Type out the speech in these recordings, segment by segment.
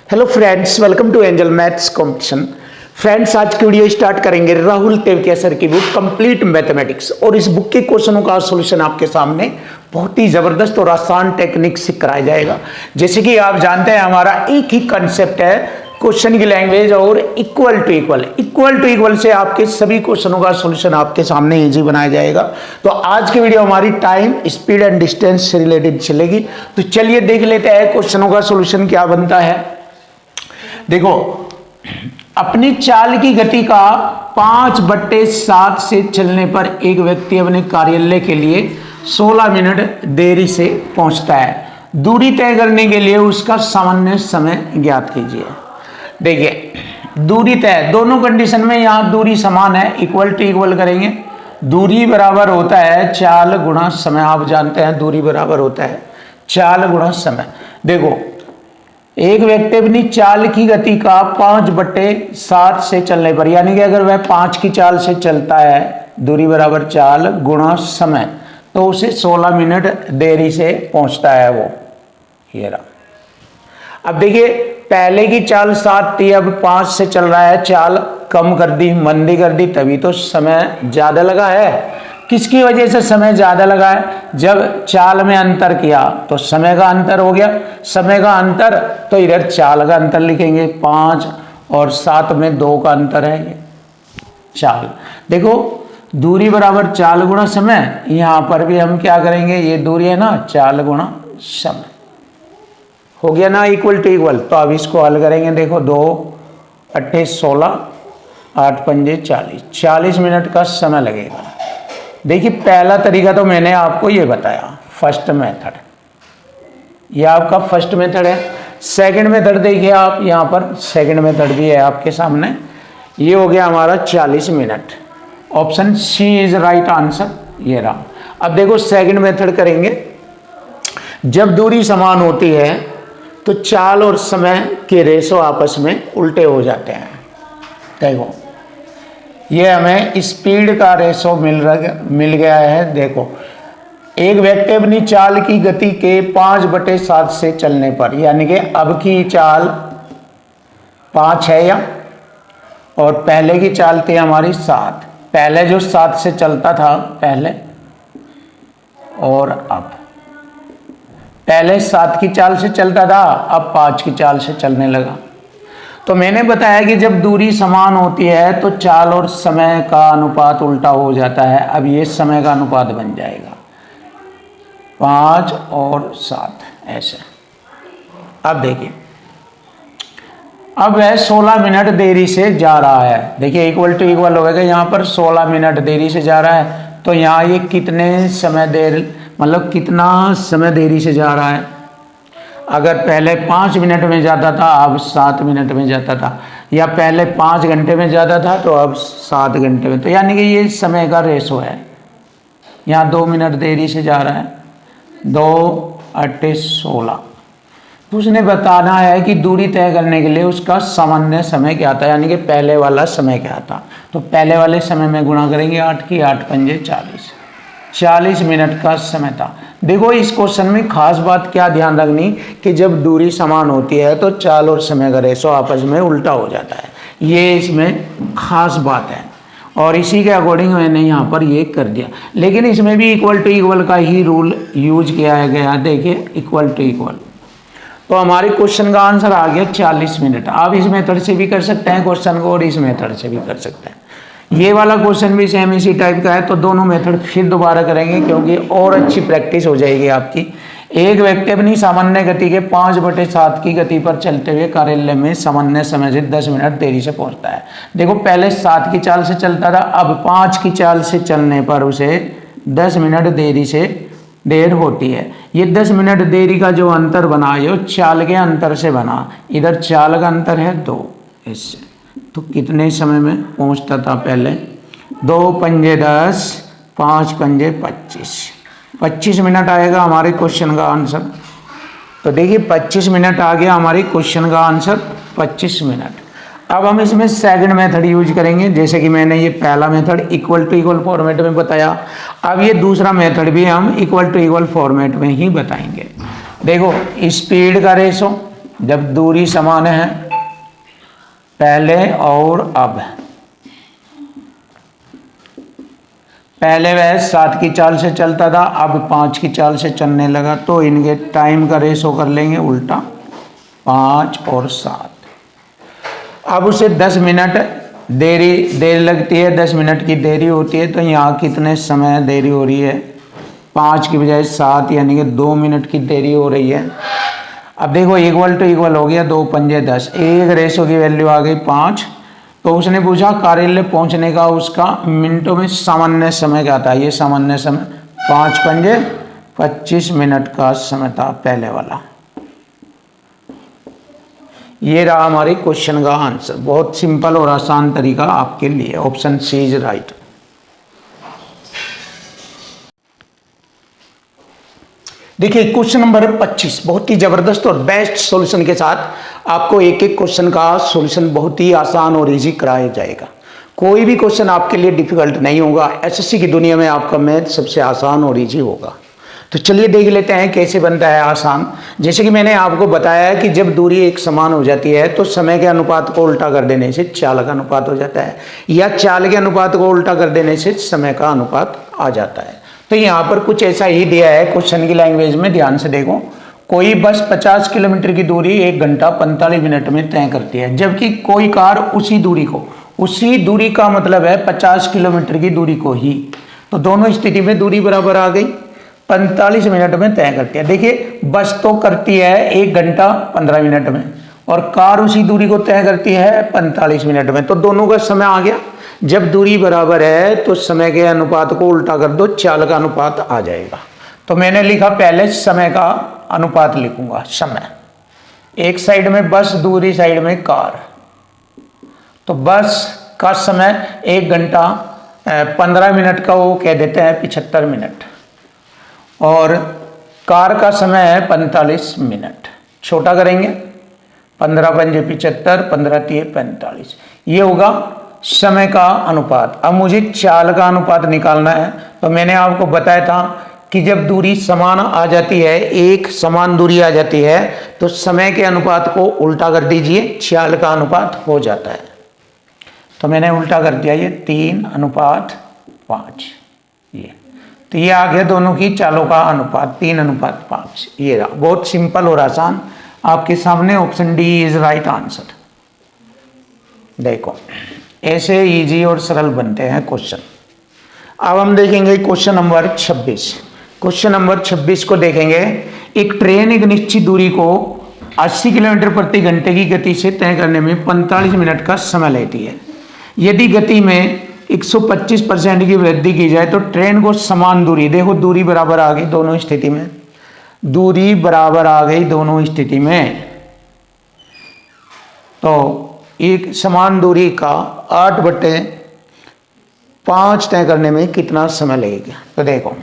Hello friends, welcome to Angel Maths Competition. Friends, आज की video start करेंगे Rahul Tewatia sir की बुक कंप्लीट मैथमेटिक्स। और इस बुक के क्वेश्चनों का सॉल्यूशन आपके सामने बहुत ही जबरदस्त और आसान टेक्निक से कराया जाएगा। जैसे कि आप जानते हैं, हमारा एक ही कंसेप्ट है क्वेश्चन की लैंग्वेज और इक्वल टू इक्वल से आपके सभी क्वेश्चनों का सॉल्यूशन आपके सामने इजी बनाया जाएगा। तो आज की वीडियो हमारी टाइम, स्पीड एंड डिस्टेंस से रिलेटेड चलेगी। तो चलिए देख लेते हैं क्वेश्चनों का सॉल्यूशन क्या बनता है। देखो, अपनी चाल की गति का 5/7 से चलने पर एक व्यक्ति अपने कार्यालय के लिए 16 मिनट देरी से पहुंचता है। दूरी तय करने के लिए उसका सामान्य समय ज्ञात कीजिए। देखिए, दूरी तय, दोनों कंडीशन में यहां दूरी समान है, इक्वल टू इक्वल करेंगे। दूरी बराबर होता है चाल गुणा समय। आप जानते हैं दूरी बराबर होता है चाल गुणा समय। देखो, एक व्यक्ति अपनी चाल की गति का 5/7 से चलने पर, यानी कि अगर वह 5 की चाल से चलता है, दूरी बराबर चाल गुणा समय, तो उसे 16 मिनट देरी से पहुंचता है वो। ये रहा। अब देखिए, पहले की चाल 7 थी, अब 5 से चल रहा है, चाल कम कर दी, मंदी कर दी, तभी तो समय ज्यादा लगा है। किसकी वजह से समय ज्यादा लगा है? जब चाल में अंतर किया तो समय का अंतर हो गया। समय का अंतर तो इधर चाल का अंतर लिखेंगे, 5 और 7 में 2 का अंतर है ये चाल। देखो, दूरी बराबर चाल गुणा समय, यहां पर भी हम क्या करेंगे, ये दूरी है ना, चाल गुणा समय हो गया ना, इक्वल टू इक्वल। तो अब इसको हल करेंगे। देखो, 2 8 16, 8 पंजे 40 मिनट का समय लगेगा। देखिए, पहला तरीका तो मैंने आपको ये बताया, फर्स्ट मेथड, ये आपका फर्स्ट मेथड है। सेकंड मेथड देखिए आप, यहाँ पर सेकंड मेथड भी है आपके सामने। ये हो गया हमारा 40 minute. Option C is right answer, ये रहा। अब देखो, सेकंड मेथड करेंगे। जब दूरी समान होती है तो चाल और समय के रेशो आपस में उल्टे हो जाते हैं। देखो, ये हमें स्पीड का रेशो मिल गया है। देखो, एक व्यक्ति अपनी चाल की गति के 5/7 से चलने पर, यानी कि अब की चाल 5 है या, और पहले की चाल थी हमारी 7। पहले जो 7 से चलता था पहले, और अब पहले 7 की चाल से चलता था, अब 5 की चाल से चलने लगा। तो मैंने बताया कि जब दूरी समान होती है तो चाल और समय का अनुपात उल्टा हो जाता है। अब ये समय का अनुपात बन जाएगा 5 और 7 ऐसे। अब देखिए, अब वह 16 मिनट देरी से जा रहा है। देखिए, इक्वल टू इक्वल होगा, यहाँ पर 16 मिनट देरी से जा रहा है, तो यहाँ ये कितने समय देर, मतलब कितना समय देरी से जा रहा है। अगर पहले 5 मिनट में जाता था, अब 7 मिनट में जाता था, या पहले 5 घंटे में जाता था तो अब 7 घंटे में, तो यानी कि ये समय का रेशो है। यहाँ 2 मिनट देरी से जा रहा है, 2 8 16। तो उसने बताना है कि दूरी तय करने के लिए उसका सामान्य समय क्या था, यानी कि पहले वाला समय क्या था। तो पहले वाले समय में गुणा करेंगे 8 की, 8 पंजे 40 मिनट का समय था। देखो, इस क्वेश्चन में खास बात क्या ध्यान रखनी कि जब दूरी समान होती है तो चाल और समय का रेशो आपस में उल्टा हो जाता है। ये इसमें खास बात है, और इसी के अकॉर्डिंग मैंने यहाँ पर ये कर दिया। लेकिन इसमें भी इक्वल टू इक्वल का ही रूल यूज किया गया। देखिए, इक्वल टू इक्वल, तो हमारे क्वेश्चन का आंसर आ गया 40 मिनट। आप इस मेथड से भी कर सकते हैं क्वेश्चन को, और इस मेथड से भी कर सकते हैं। ये वाला क्वेश्चन भी सेम इसी टाइप का है, तो दोनों मेथड फिर दोबारा करेंगे, क्योंकि और अच्छी प्रैक्टिस हो जाएगी आपकी। एक व्यक्ति अपनी सामान्य गति के 5/7 की गति पर चलते हुए कार्यालय में सामान्य समय से 10 मिनट देरी से पहुंचता है। देखो, पहले 7 की चाल से चलता था, अब 5 की चाल से चलने पर उसे 10 मिनट देरी से देर होती है। ये 10 मिनट देरी का जो अंतर बना, ये चाल के अंतर से बना। इधर चाल का अंतर है 2, इससे तो कितने समय में पहुंचता था पहले, 2 पंजे 10, 5 पंजे 25 मिनट आएगा हमारे क्वेश्चन का आंसर। तो देखिए, 25 मिनट आ गया हमारे क्वेश्चन का आंसर, 25 मिनट। अब हम इसमें सेकंड मेथड यूज करेंगे। जैसे कि मैंने ये पहला method equal to equal format में बताया, अब ये दूसरा मेथड भी हम इक्वल टू इक्वल फॉर्मेट में ही बताएंगे। देखो, स्पीड का रेशो जब दूरी समान है पहले और अब, पहले वह 7 की चाल से चलता था, अब 5 की चाल से चलने लगा, तो इनके टाइम का रेशो कर लेंगे उल्टा, 5 और 7। अब उसे 10 मिनट देर लगती है, 10 मिनट की देरी होती है, तो यहाँ कितने समय देरी हो रही है, 5 की बजाय 7, यानी कि 2 मिनट की देरी हो रही है। अब देखो इक्वल टू इक्वल हो गया, 2 पंजे 10, एक रेशो की वैल्यू आ गई 5। तो उसने पूछा कार्यालय पहुंचने का उसका मिनटों में सामान्य समय क्या था, ये सामान्य समय 5 पंजे 25 मिनट का समय था पहले वाला। ये रहा हमारे क्वेश्चन का आंसर, बहुत सिंपल और आसान तरीका आपके लिए, ऑप्शन सी इज राइट। देखिए क्वेश्चन नंबर 25 बहुत ही जबरदस्त और बेस्ट सॉल्यूशन के साथ आपको एक एक क्वेश्चन का सॉल्यूशन बहुत ही आसान और इजी कराया जाएगा। कोई भी क्वेश्चन आपके लिए डिफिकल्ट नहीं होगा। एसएससी की दुनिया में आपका मैथ सबसे आसान और इजी होगा। तो चलिए देख लेते हैं कैसे बनता है आसान। जैसे कि मैंने आपको बताया है कि जब दूरी एक समान हो जाती है तो समय के अनुपात को उल्टा कर देने से चाल का अनुपात हो जाता है, या चाल के अनुपात को उल्टा कर देने से समय का अनुपात आ जाता है। तो यहाँ पर कुछ ऐसा ही दिया है क्वेश्चन की लैंग्वेज में, ध्यान से देखो। कोई बस 50 किलोमीटर की दूरी 1 घंटा 45 मिनट में तय करती है, जबकि कोई कार उसी दूरी का मतलब है 50 किलोमीटर की दूरी को ही। तो दोनों स्थिति में दूरी बराबर आ गई, 45 मिनट में तय करती है। देखिए बस तो करती है 1 घंटा 15 मिनट में, और कार उसी दूरी को तय करती है 45 मिनट में। तो दोनों का समय आ गया। जब दूरी बराबर है तो समय के अनुपात को उल्टा कर दो, चाल का अनुपात आ जाएगा। तो मैंने लिखा पहले समय का अनुपात लिखूंगा, समय एक साइड में बस, दूसरी साइड में कार। तो बस का समय 1 घंटा 15 मिनट का वो कह देते हैं 75 मिनट, और कार का समय है 45 मिनट। छोटा करेंगे, 15 पंजे 75, 15 तिये 45, ये होगा समय का अनुपात। अब मुझे चाल का अनुपात निकालना है। तो मैंने आपको बताया था कि जब दूरी समान आ जाती है, एक समान दूरी आ जाती है, तो समय के अनुपात को उल्टा कर दीजिए, चाल का अनुपात हो जाता है। तो मैंने उल्टा कर दिया, ये 3:5, ये तो ये आ गया दोनों की चालों का अनुपात 3:5। ये रहा, बहुत सिंपल और आसान आपके सामने। Option D is right answer. देखो ऐसे इजी और सरल बनते हैं क्वेश्चन। अब हम देखेंगे क्वेश्चन नंबर 26। क्वेश्चन नंबर 26 को देखेंगे। एक ट्रेन एक निश्चित दूरी को 80 किलोमीटर प्रति घंटे की गति से तय करने में 45 मिनट का समय लेती है। यदि गति में 125% की वृद्धि की जाए तो ट्रेन को समान दूरी, देखो दूरी बराबर आ गई दोनों स्थिति में, दूरी बराबर आ गई दोनों स्थिति में, तो एक समान दूरी का 8/5 तय करने में कितना समय लगेगा। तो देखो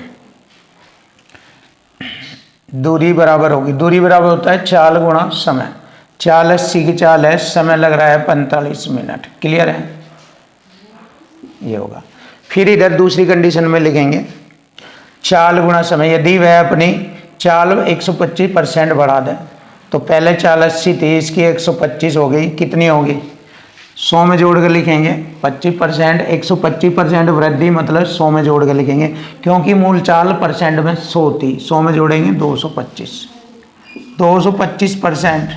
दूरी बराबर होगी, दूरी बराबर होता है चाल गुणा समय। चाल 80 की चाल है, समय लग रहा है 45 मिनट। क्लियर है, ये होगा। फिर इधर दूसरी कंडीशन में लिखेंगे चाल गुणा समय। यदि वह अपनी चाल 125% बढ़ा दे, तो पहले चाल 80 थी, इसकी 125 हो गई, कितनी होगी 100 में जोड़ कर लिखेंगे 25%। 125% वृद्धि मतलब 100 में जोड़ कर लिखेंगे, क्योंकि मूल चाल परसेंट में 100 थी, 100 में जोड़ेंगे 225, 225%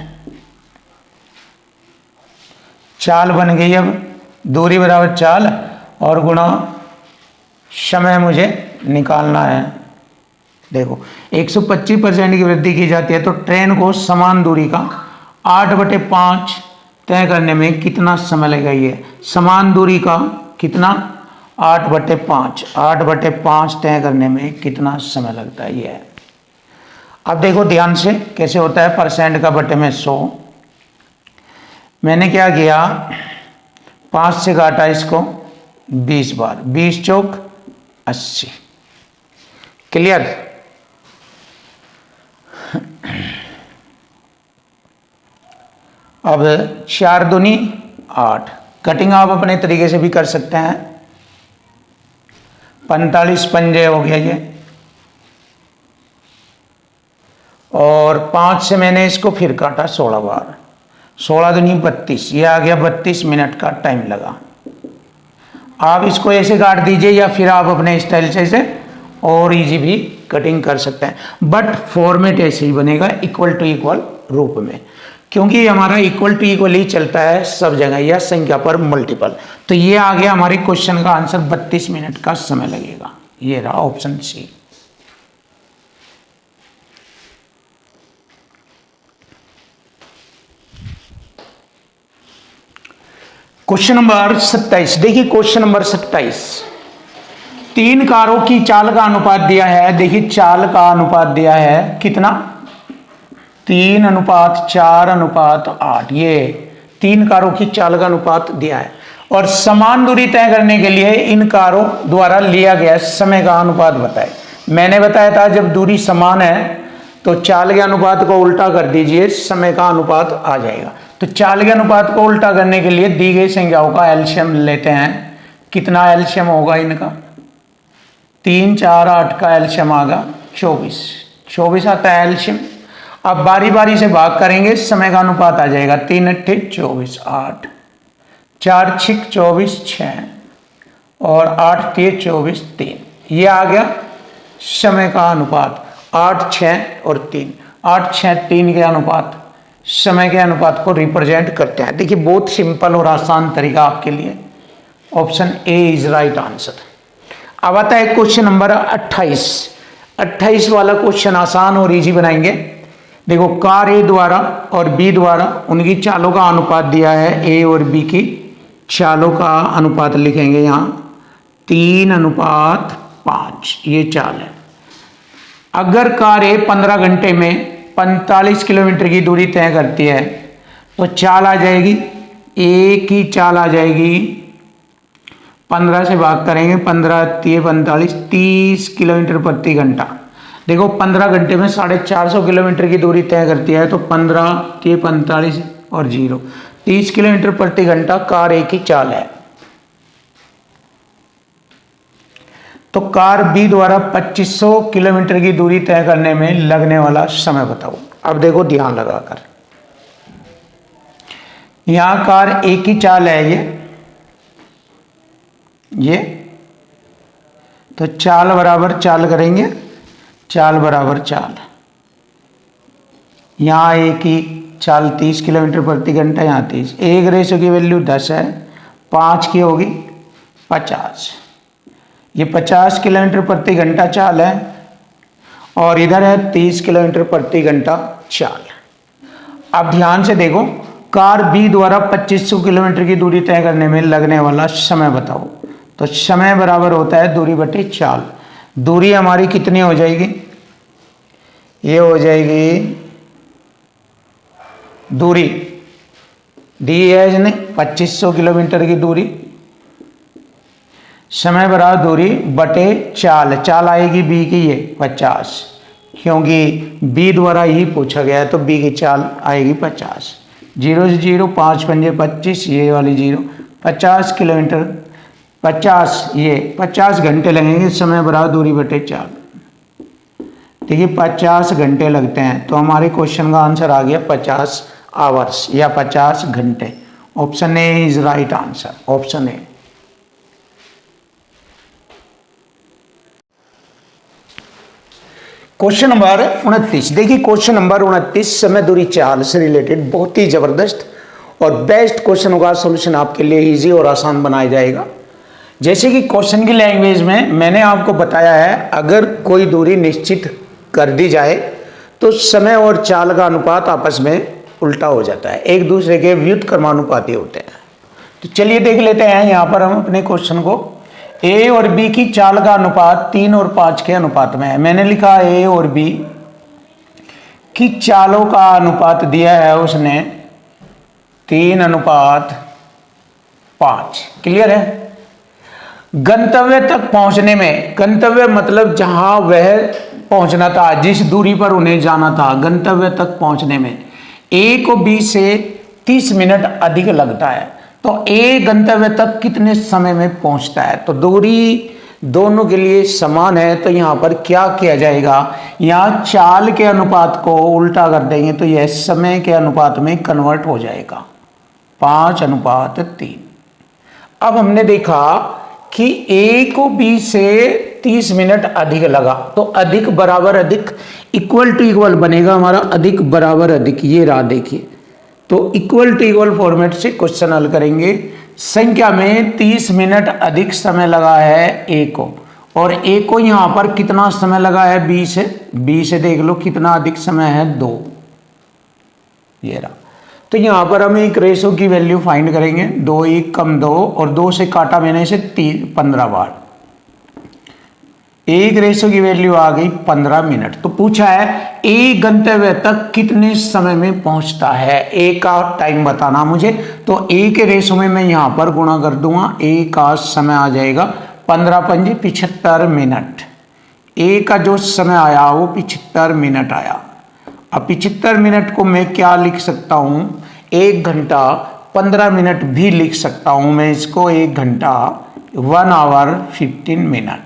चाल बन गई। अब दूरी बराबर चाल और गुणा समय मुझे निकालना है। देखो 125% की वृद्धि की जाती है, तो ट्रेन को समान दूरी का 8/5 तय करने में कितना समय लगेगा। ये समान दूरी का कितना 8/5, 8/5 तय करने में कितना समय लगता है, ये है। अब देखो ध्यान से कैसे होता है, परसेंट का बटे में 100। मैंने क्या किया, 5 से काटा इसको 20 बार, 20 चौक 80। क्लियर। अब 4 दूनी 8, कटिंग आप अपने तरीके से भी कर सकते हैं। 45 पंजे हो गया ये, और 5 से मैंने इसको फिर काटा 16 बार, 16 दूनी 32, ये आ गया 32 मिनट का टाइम लगा। आप इसको ऐसे काट दीजिए या फिर आप अपने स्टाइल से इसे और इजी भी कटिंग कर सकते हैं, बट फॉर्मेट ऐसे ही बनेगा इक्वल टू इक्वल रूप में, क्योंकि हमारा इक्वल टू इक्वल ही चलता है सब जगह या संख्या पर मल्टीपल। तो ये आ गया हमारे क्वेश्चन का आंसर, 32 मिनट का समय लगेगा। ये रहा ऑप्शन सी। क्वेश्चन नंबर 27, देखिए क्वेश्चन नंबर 27, 3 कारों की चाल का अनुपात दिया है। देखिए चाल का अनुपात दिया है कितना, 3:4:8, ये 3 कारों की चाल का अनुपात दिया है। और समान दूरी तय करने के लिए इन कारों द्वारा लिया गया समय का अनुपात बताए। मैंने बताया था जब दूरी समान है तो चाल के अनुपात को उल्टा कर दीजिए, समय का अनुपात आ जाएगा। तो चाल के अनुपात को उल्टा करने के लिए दी गई संख्याओं का एलसीएम लेते हैं। कितना एलसीएम होगा इनका, 3, 4, 8 का एलसीएम आगा 24, 24 आता है एलसीएम। अब बारी बारी से भाग करेंगे, समय का अनुपात आ जाएगा 3 8 24, 8, 4 6 24, 6 और 8 3 24, 3। ये आ गया समय का अनुपात, 8 6 और 3, 8 6 3 के अनुपात समय के अनुपात को रिप्रेजेंट करते हैं। देखिए बहुत सिंपल और आसान तरीका आपके लिए, option A is right answer. अब आता है क्वेश्चन नंबर 28, 28 वाला क्वेश्चन आसान और इजी बनाएंगे। देखो कार ए द्वारा और बी द्वारा उनकी चालों का अनुपात दिया है, ए और बी की चालों का अनुपात लिखेंगे यहाँ 3:5, ये चाल है। अगर कार ए 15 घंटे में 45 किलोमीटर की दूरी तय करती है तो चाल आ जाएगी, ए की चाल आ जाएगी, 15 से भाग करेंगे, 15 3 45, 30 किलोमीटर प्रति घंटा। देखो 15 घंटे में 450 किलोमीटर की दूरी तय करती है, तो 15 3 45 और 0, 30 किलोमीटर प्रति घंटा कार ए की चाल है। तो कार बी द्वारा 2500 किलोमीटर की दूरी तय करने में लगने वाला समय बताओ। अब देखो ध्यान लगाकर, यहां कार ए की चाल है ये तो चाल बराबर चाल करेंगे, चाल बराबर चाल। यहां ए की चाल 30 किलोमीटर प्रति घंटा, यहाँ 30, एक रेशो की वैल्यू 10 है, 5 की होगी 50, ये 50 किलोमीटर प्रति घंटा चाल है और इधर है 30 किलोमीटर प्रति घंटा चाल। अब ध्यान से देखो, कार बी द्वारा 2500 किलोमीटर की दूरी तय करने में लगने वाला समय बताओ। तो समय बराबर होता है दूरी बटे चाल। दूरी हमारी कितनी हो जाएगी, ये हो जाएगी दूरी दी है इसने 2500 किलोमीटर की दूरी, समय बराबर दूरी बटे चाल, चाल आएगी बी की ये 50, क्योंकि बी द्वारा ही पूछा गया है तो बी की चाल आएगी 50। 0 से 0, 5 पंजे 25, ये वाली 0, 50 किलोमीटर 50, ये 50 घंटे लगेंगे, समय बराबर दूरी बटे चाल। देखिए 50 घंटे लगते हैं, तो हमारे क्वेश्चन का आंसर आ गया 50 आवर्स या 50 घंटे। Option A is right answer, option A. Question number 29, देखिए क्वेश्चन नंबर 29 समय दूरी चाल से रिलेटेड बहुत ही जबरदस्त और बेस्ट क्वेश्चनों का सॉल्यूशन आपके लिए इजी और आसान बनाया जाएगा। जैसे कि क्वेश्चन की लैंग्वेज में मैंने आपको बताया है, अगर कोई दूरी निश्चित कर दी जाए तो समय और चाल का अनुपात आपस में उल्टा हो जाता है, एक दूसरे के व्युत्क्रमानुपाती होते हैं। तो चलिए देख लेते हैं यहाँ पर हम अपने क्वेश्चन को। ए और बी की चाल का अनुपात 3 और 5 के अनुपात में है। मैंने लिखा ए और बी की चालों का अनुपात दिया है उसने 3:5। क्लियर है। गंतव्य तक पहुंचने में, गंतव्य मतलब जहां वह पहुंचना था, जिस दूरी पर उन्हें जाना था, गंतव्य तक पहुंचने में ए को बी से 30 मिनट अधिक लगता है। तो ए गंतव्य तक कितने समय में पहुंचता है। तो दूरी दोनों के लिए समान है, तो यहाँ पर क्या किया जाएगा, यहाँ चाल के अनुपात को उल्टा कर देंगे तो यह समय के अनुपात में कन्वर्ट हो जाएगा, 5:3। अब हमने देखा कि ए को बी से 30 मिनट अधिक लगा, तो अधिक बराबर अधिक इक्वल टू इक्वल बनेगा हमारा, अधिक बराबर अधिक, ये रहा देखिए। तो इक्वल टू इक्वल फॉर्मेट से क्वेश्चन हल करेंगे। संख्या में 30 मिनट अधिक समय लगा है ए को, और ए को यहाँ पर कितना समय लगा है बी से देख लो कितना अधिक समय है, 2, ये रहा। तो यहाँ पर हम एक रेशो की वैल्यू फाइंड करेंगे, 2 1 कम 2, और 2 से काटा मैंने से 15 बार, एक रेशो की वैल्यू आ गई 15 मिनट। तो पूछा है ए गंतव्य तक कितने समय में पहुंचता है, ए का टाइम बताना मुझे। तो ए के रेशो में मैं यहां पर गुणा कर दूंगा, ए का समय आ जाएगा 15 पंजे 75 मिनट। ए का जो समय आया वो 75 मिनट आया। अब 75 मिनट को मैं क्या लिख सकता हूं, 1 घंटा 15 मिनट भी लिख सकता हूं मैं इसको, 1 घंटा 1 आवर 15 मिनट,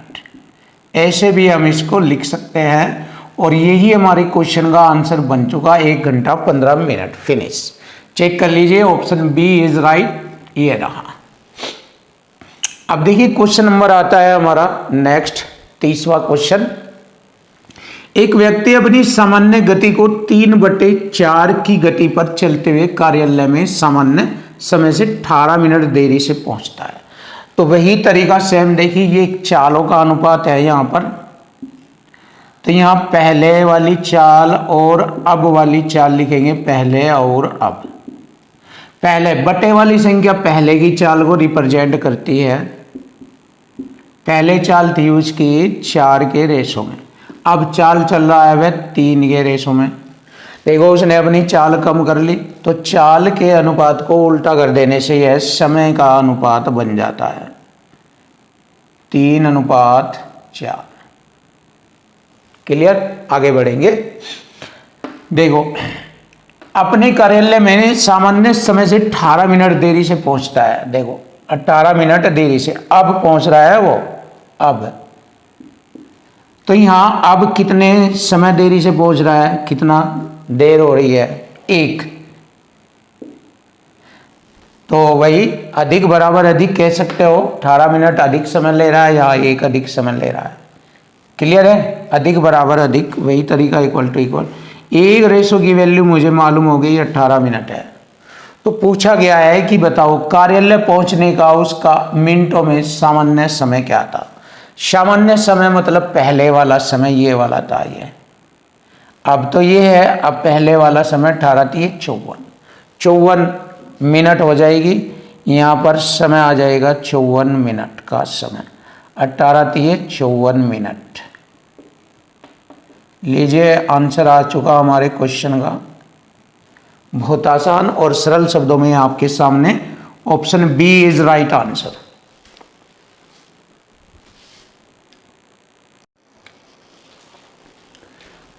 ऐसे भी हम इसको लिख सकते हैं। और यही हमारे क्वेश्चन का आंसर बन चुका, 1 घंटा 15 मिनट। फिनिश। चेक कर लीजिए, ऑप्शन बी इज राइट, ये रहा। अब देखिए क्वेश्चन नंबर आता है हमारा नेक्स्ट, 30वां क्वेश्चन। एक व्यक्ति अपनी सामान्य गति को 3/4 की गति पर चलते हुए कार्यालय में सामान्य समय से 18 मिनट देरी से पहुंचता है। तो वही तरीका से हम देखिए, ये चालों का अनुपात है यहाँ पर। तो यहाँ पहले वाली चाल और अब वाली चाल लिखेंगे, पहले और अब। पहले बटे वाली संख्या पहले की चाल को रिप्रेजेंट करती है, पहले चाल थी उसकी 4 के रेशो में, अब चाल चल रहा है वह 3 के रेशो में। देखो उसने अपनी चाल कम कर ली, तो चाल के अनुपात को उल्टा कर देने से यह समय का अनुपात बन जाता है, 3:4। क्लियर, आगे बढ़ेंगे। देखो अपने कार्यालय में सामान्य समय से 18 मिनट देरी से पहुंचता है, देखो 18 मिनट देरी से अब पहुंच रहा है वो, अब। तो यहां अब कितने समय देरी से पहुंच रहा है, कितना देर हो रही है, 1। तो वही अधिक बराबर अधिक कह सकते हो, 18 मिनट अधिक समय ले रहा है, या 1 अधिक समय ले रहा है। क्लियर है, अधिक बराबर अधिक, वही तरीका, इक्वल टू इक्वल। एक रेशो की वैल्यू मुझे मालूम हो गई 18 मिनट है। तो पूछा गया है कि बताओ कार्यालय पहुंचने का उसका मिनटों में सामान्य समय क्या था। सामान्य समय मतलब पहले वाला समय, ये वाला था ये। अब तो ये है, अब पहले वाला समय 18 थी 54 मिनट हो जाएगी, यहाँ पर समय आ जाएगा 54 मिनट का समय, 18 थी 54 मिनट। लीजिए आंसर आ चुका हमारे क्वेश्चन का, बहुत आसान और सरल शब्दों में आपके सामने, option B is right answer.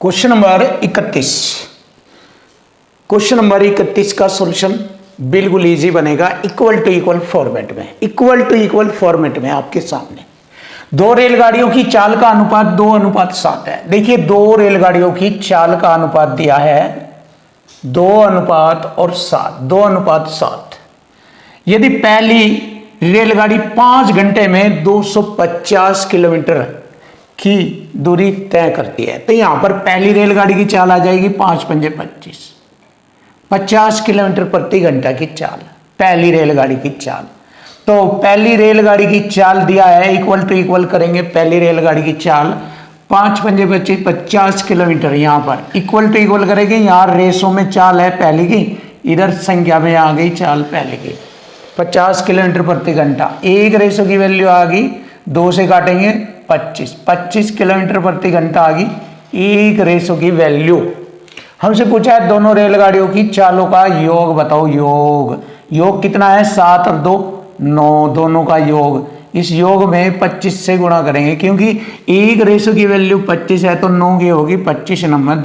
Question number 31। Question number 31 का सॉल्यूशन बिल्कुल इजी बनेगा, इक्वल टू इक्वल फॉर्मेट में। इक्वल टू इक्वल फॉर्मेट में आपके सामने दो रेलगाड़ियों की चाल का अनुपात 2:7 है। देखिए दो रेलगाड़ियों की चाल का अनुपात दिया है 2:7, 2:7। यदि पहली रेलगाड़ी 5 घंटे में 250 किलोमीटर की दूरी तय करती है, तो यहां पर पहली रेलगाड़ी की चाल आ जाएगी 5 पंजे 25, 50 किलोमीटर प्रति घंटा की चाल, पहली रेलगाड़ी की चाल। तो पहली रेलगाड़ी की चाल दिया है, इक्वल टू इक्वल करेंगे, पहली रेलगाड़ी की चाल 5 पंजे 25, 50 किलोमीटर, यहाँ पर इक्वल टू इक्वल करेंगे। यहाँ रेसों में चाल है पहली की, इधर संख्या में आ गई चाल पहले की, 50 किलोमीटर प्रति घंटा। एक रेसो की वैल्यू आ गई, 2 से काटेंगे 25 किलोमीटर प्रति घंटा आ गई एक रेसो की वैल्यू। हमसे पूछा है दोनों रेलगाड़ियों की चालों का योग बताओ। योग कितना है, 7 और 2 9, दोनों का योग। इस योग में 25 से गुणा करेंगे, क्योंकि एक रेशो की वैल्यू 25 है, तो 9 की होगी 25 नंबर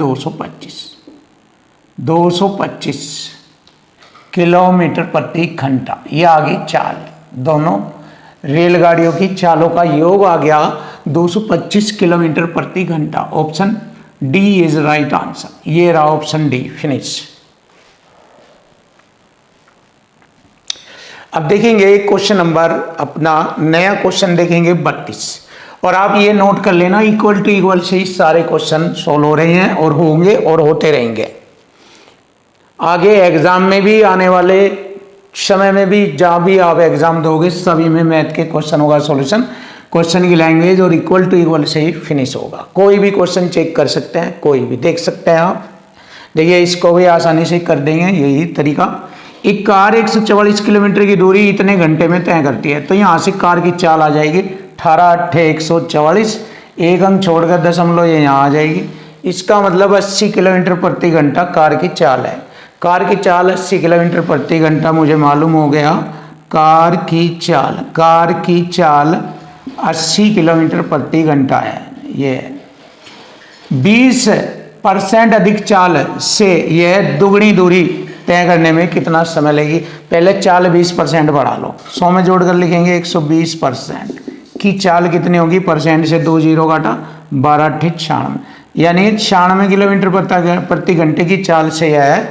225 किलोमीटर प्रति घंटा। ये आ गई चाल दोनों रेलगाड़ियों की चालों का योग आ गया 225 किलोमीटर प्रति घंटा। Option D is right answer. ये रहा ऑप्शन डी, फिनिश। अब देखेंगे क्वेश्चन नंबर, अपना नया क्वेश्चन देखेंगे 32। और आप ये नोट कर लेना, इक्वल टू इक्वल से ही सारे क्वेश्चन सोल्व हो रहे हैं और होंगे और होते रहेंगे आगे एग्जाम में भी, आने वाले समय में भी, जहां भी आप एग्जाम दोगे सभी में मैथ के क्वेश्चनों का सॉल्यूशन, क्वेश्चन की लैंग्वेज और इक्वल टू इक्वल से ही फिनिश होगा। कोई भी क्वेश्चन चेक कर सकते हैं, कोई भी देख सकते हैं आप। देखिए इसको भी आसानी से कर देंगे, यही तरीका। एक कार 144 किलोमीटर की दूरी इतने घंटे में तय करती है, तो यहाँ से कार की चाल आ जाएगी 18 8 144, एक अंक छोड़कर दशमलव ये यहाँ आ जाएगी। इसका मतलब 80 किलोमीटर प्रति घंटा कार की चाल है। कार की चाल 80 किलोमीटर प्रति घंटा मुझे मालूम हो गया। कार की चाल 80 किलोमीटर प्रति घंटा है। ये 20% अधिक चाल से यह दुगनी दूरी तय करने में कितना समय लगेगी? पहले चाल 20% बढ़ा लो, 100 में जोड़कर लिखेंगे 120% की चाल कितनी होगी? परसेंट से 2 जीरो काटा, 12 8 96, यानी 96 किलोमीटर प्रति घंटे की चाल से यह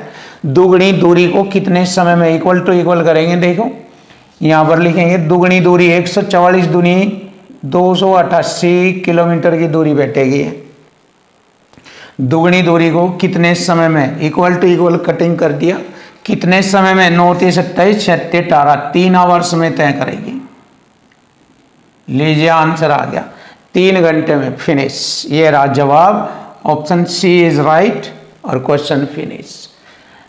दुगनी दूरी को कितने समय में इक्वल टू इक्वल करेंगे? देखो यहाँ पर लिखेंगे दुगनी दूरी 144 दूनी 288 किलोमीटर की दूरी बैठेगी। दुगनी दूरी को कितने समय में इक्वल टू इक्वल कटिंग कर दिया, कितने समय में? 9 3 27 36 18, 3 आवर्स में तय करेगी। लीजिए आंसर आ गया 3 घंटे में, फिनिश। ये रहा जवाब, ऑप्शन सी इज राइट और क्वेश्चन फिनिश।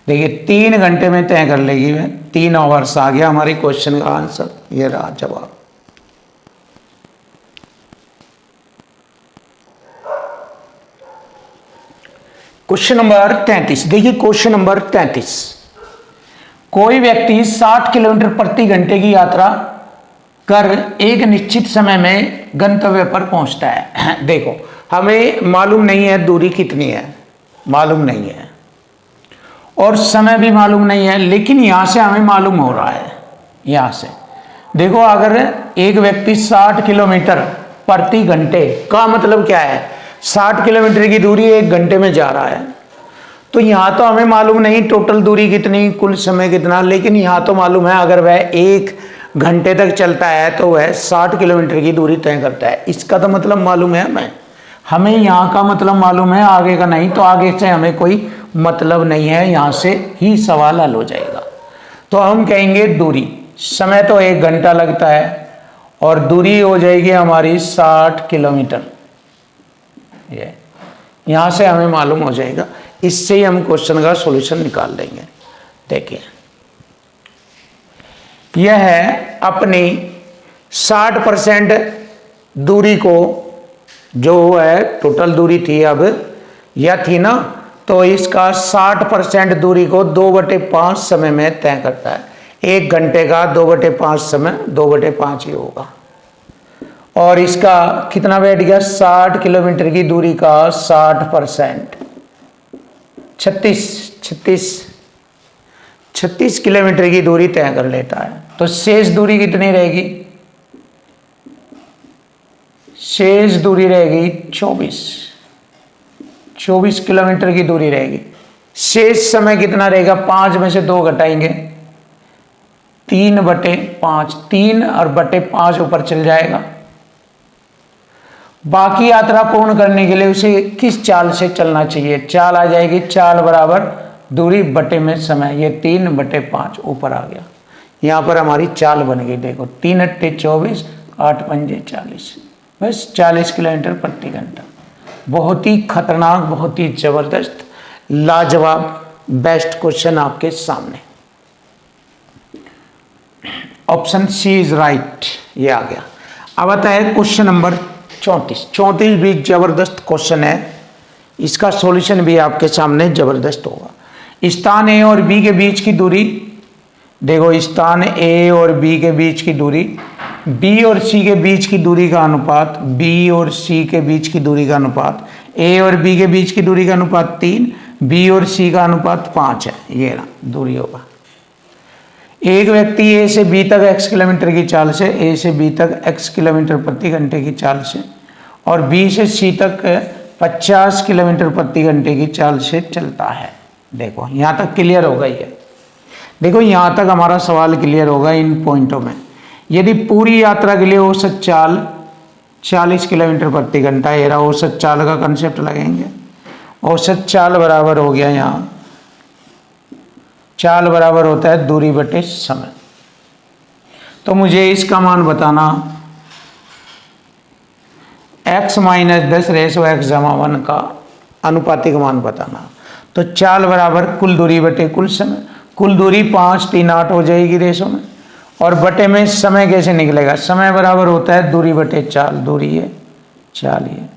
देखिए 3 घंटे में तय कर लेगी वह, 3 आवर्स आ गया हमारे क्वेश्चन का आंसर। ये रहा जवाब। Question number 33। देखिए क्वेश्चन नंबर 33, कोई व्यक्ति 60 किलोमीटर प्रति घंटे की यात्रा कर एक निश्चित समय में गंतव्य पर पहुंचता है। देखो हमें मालूम नहीं है दूरी कितनी है, मालूम नहीं है, और समय भी मालूम नहीं है, लेकिन यहां से हमें मालूम हो रहा है। यहां से देखो, अगर एक व्यक्ति 60 किलोमीटर प्रति घंटे का मतलब क्या है? 60 किलोमीटर की दूरी 1 घंटे में जा रहा है, तो यहां तो हमें मालूम नहीं टोटल दूरी कितनी, कुल समय कितना, लेकिन यहां तो मालूम है अगर वह 1 घंटे तक चलता है तो वह 60 किलोमीटर की दूरी तय करता है। इसका तो मतलब मालूम है हमें यहाँ का मतलब मालूम है, आगे का नहीं। तो आगे से हमें कोई मतलब नहीं है, यहाँ से ही सवाल हल हो जाएगा। तो हम कहेंगे दूरी, समय तो 1 घंटा लगता है और दूरी हो जाएगी हमारी 60 किलोमीटर। ये यहाँ से हमें मालूम हो जाएगा, इससे ही हम क्वेश्चन का सॉल्यूशन निकाल लेंगे। देखिए यह है अपनी 60% दूरी को, जो है टोटल दूरी थी अब यह थी ना, तो इसका 60% दूरी को 2/5 समय में तय करता है। 1 घंटे का 2/5 समय 2/5 ही होगा। और इसका कितना बैठ गया? 60 किलोमीटर की दूरी का 60%, 36 किलोमीटर की दूरी तय कर लेता है। तो शेष दूरी कितनी रहेगी? शेष दूरी रहेगी 24 किलोमीटर की दूरी रहेगी। शेष समय कितना रहेगा? 5 में से 2 घटाएंगे, 3/5, 3 और बटे 5 ऊपर चल जाएगा। बाकी यात्रा पूर्ण करने के लिए उसे किस चाल से चलना चाहिए? चाल आ जाएगी, चाल बराबर दूरी बटे में समय, ये 3/5 ऊपर आ गया। यहाँ पर हमारी चाल बन गई। देखो 3 8 24, 8 5 40, बस 40 किलोमीटर प्रति घंटा। बहुत ही खतरनाक, बहुत ही जबरदस्त, लाजवाब, बेस्ट क्वेश्चन आपके सामने। ऑप्शन सी इज राइट, ये आ गया। अब आता है क्वेश्चन नंबर 34। 34 भी जबरदस्त क्वेश्चन है, इसका सॉल्यूशन भी आपके सामने जबरदस्त होगा। स्थान ए और बी के बीच की दूरी, देखो स्थान ए और बी के बीच की दूरी, बी और सी के बीच की दूरी का अनुपात, बी और सी के बीच की दूरी का अनुपात, ए और बी के बीच की दूरी का अनुपात 3, बी और सी का अनुपात 5 है। ये ना दूरी होगा। एक व्यक्ति ए से बी तक x किलोमीटर की चाल से, ए से बी तक x किलोमीटर प्रति घंटे की चाल से और बी से सी तक 50 किलोमीटर प्रति घंटे की चाल से चलता है। देखो यहाँ तक क्लियर होगा ये। देखो यहाँ तक हमारा सवाल क्लियर होगा इन पॉइंटों में। यदि पूरी यात्रा के लिए औसत चाल 40 किलोमीटर प्रति घंटा, ये रहा औसत चाल का कंसेप्ट लगेंगे। औसत चाल बराबर हो गया, यहाँ चाल बराबर होता है दूरी बटे समय। तो मुझे इसका मान बताना x माइनस 10 रेशो x जमा 1 का अनुपातिक मान बताना। तो चाल बराबर कुल दूरी बटे कुल समय। कुल दूरी 5 3 8 हो जाएगी रेशो में, और बटे में समय कैसे निकलेगा? समय बराबर होता है दूरी बटे चाल। दूरी है चाल, ये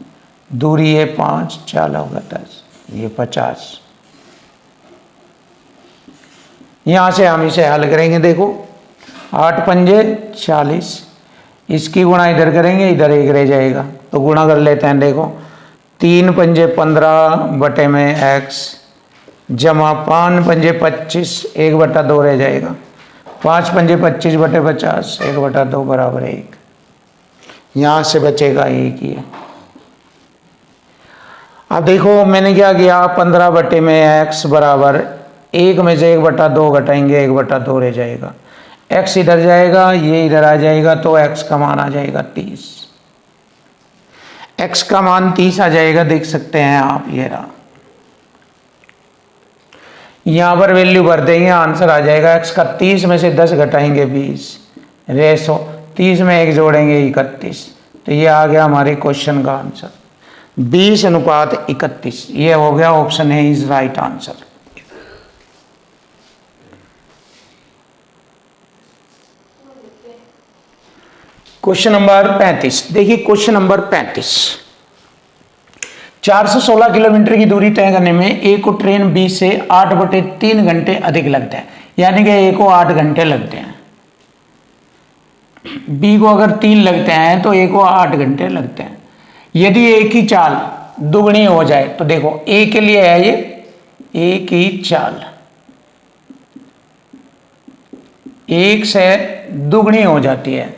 दूरी है 5, चाल होगा 10, ये 50। यहाँ से हम इसे हल करेंगे। देखो 8 पंजे 40, इसकी गुणा इधर करेंगे, इधर 1 रह जाएगा तो गुणा कर लेते हैं। देखो 3 पंजे 15 बटे में x जमा 5 पंजे 25, 1/2 रह जाएगा। 5 पंजे 25 बटे 50, 1/2 बराबर 1। यहाँ से बचेगा 1 ही है। अब देखो मैंने क्या किया, 15 बटे में x बराबर 1 में से 1/2 घटाएंगे, 1/2 रह जाएगा। x इधर जाएगा, ये इधर आ जाएगा, तो x का मान आ जाएगा 30। x का मान 30 आ जाएगा, देख सकते हैं आप, ये रहा। यहाँ पर वैल्यू भर देंगे, आंसर आ जाएगा x का। 30 में से 10 घटाएंगे 20, रेशो 30 में 1 जोड़ेंगे 31। तो ये आ गया हमारे क्वेश्चन का आंसर 20:31। ये हो गया, ऑप्शन है is right answer. Question number 35 देखिए। क्वेश्चन नंबर 35, 416 किलोमीटर की दूरी तय करने में ए को ट्रेन बी से 8/3 घंटे अधिक लगते हैं, यानी कि ए को 8 घंटे लगते हैं। बी को अगर 3 लगते हैं तो ए को 8 घंटे लगते हैं। यदि ए की चाल दुगनी हो जाए, तो देखो ए के लिए है ये, ए की चाल 1 से दुगनी हो जाती है,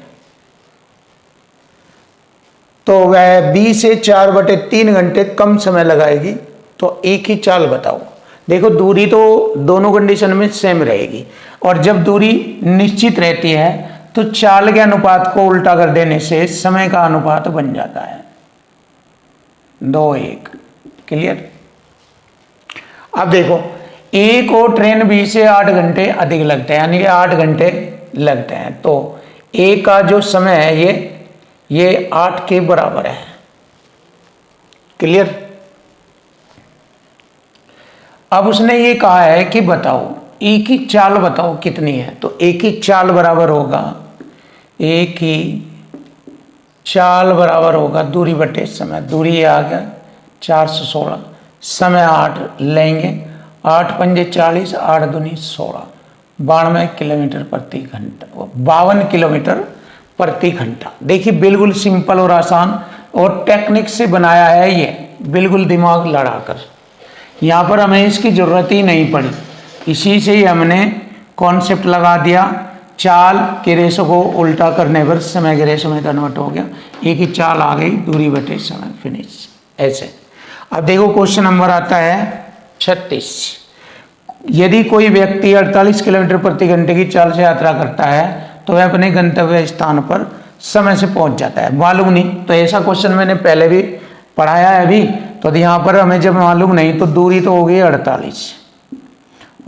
तो वह बी से 4/3 घंटे कम समय लगाएगी। तो एक ही चाल बताओ। देखो दूरी तो दोनों कंडीशन में सेम रहेगी, और जब दूरी निश्चित रहती है तो चाल के अनुपात को उल्टा कर देने से समय का अनुपात बन जाता है 2:1। क्लियर? अब देखो ए को ट्रेन बी से 8 घंटे अधिक लगते हैं, यानी कि 8 घंटे लगते हैं। तो ए का जो समय है ये 8 के बराबर है। क्लियर? अब उसने ये कहा है कि बताओ ए की चाल बताओ कितनी है। तो ए की चाल बराबर होगा, ए की चाल बराबर होगा दूरी बटे समय। दूरी आ गया 416, समय 8 लेंगे, 8 पंजे 40, 8 दूनी 16, 92 किलोमीटर प्रति घंटा, 52 किलोमीटर प्रति घंटा। देखिए बिल्कुल सिंपल और आसान और टेक्निक से बनाया है ये, बिल्कुल दिमाग लड़ाकर। यहाँ पर हमें इसकी ज़रूरत ही नहीं पड़ी, इसी से ही हमने कॉन्सेप्ट लगा दिया। चाल के रेशो को उल्टा करने पर समय के रेशो में कन्वर्ट हो गया, एक ही चाल आ गई, दूरी बटे समय, फिनिश। ऐसे अब देखो क्वेश्चन नंबर आता है 36। यदि कोई व्यक्ति 48 किलोमीटर प्रति घंटे की चाल से यात्रा करता है तो वह अपने गंतव्य स्थान पर समय से पहुंच जाता है। मालूम नहीं, तो ऐसा क्वेश्चन मैंने पहले भी पढ़ाया है अभी। तो यहाँ पर हमें जब मालूम नहीं, तो दूरी तो हो गई 48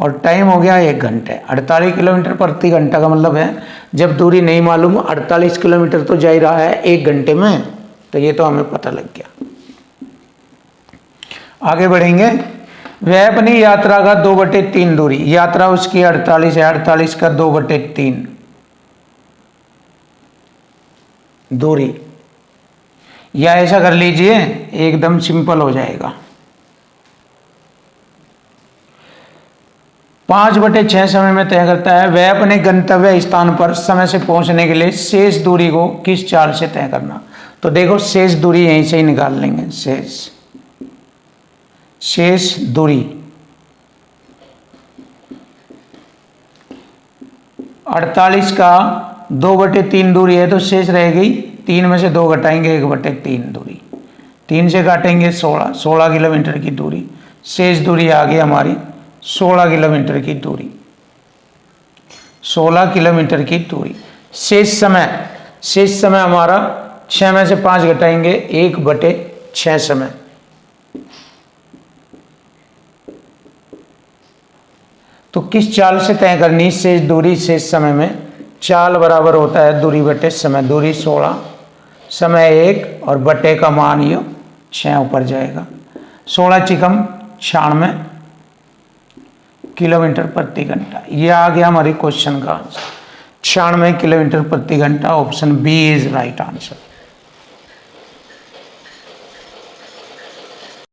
और टाइम हो गया 1 घंटे। 48 किलोमीटर प्रति घंटा का मतलब है जब दूरी नहीं मालूम, 48 किलोमीटर तो जा ही रहा है 1 घंटे में, तो ये तो हमें पता लग गया। आगे बढ़ेंगे। वह अपनी यात्रा का 2/3 दूरी, यात्रा उसकी 48 है, 48 का 2/3 दूरी, या ऐसा कर लीजिए एकदम सिंपल हो जाएगा। 5/6 समय में तय करता है। वह अपने गंतव्य स्थान पर समय से पहुंचने के लिए शेष दूरी को किस चाल से तय करना। तो देखो शेष दूरी यहीं से ही निकाल लेंगे। शेष दूरी 48 का 2/3 दूरी है तो शेष रहेगी 3 में से 2 घटाएंगे 1/3 दूरी, 3 से काटेंगे 16 किलोमीटर की दूरी, शेष दूरी आ गई हमारी 16 किलोमीटर की दूरी, 16 किलोमीटर की दूरी। शेष समय हमारा 6 में से 5 घटाएंगे 1/6 समय, तो किस चाल से तय करनी शेष दूरी शेष समय में? चाल बराबर होता है दूरी बटे समय, दूरी 16, समय 1 और बटे का मान ये 6 ऊपर जाएगा। 16 चिकम 96 किलोमीटर प्रति घंटा, ये आ गया हमारी क्वेश्चन का आंसर, 96 किलोमीटर प्रति घंटा। Option B is right answer.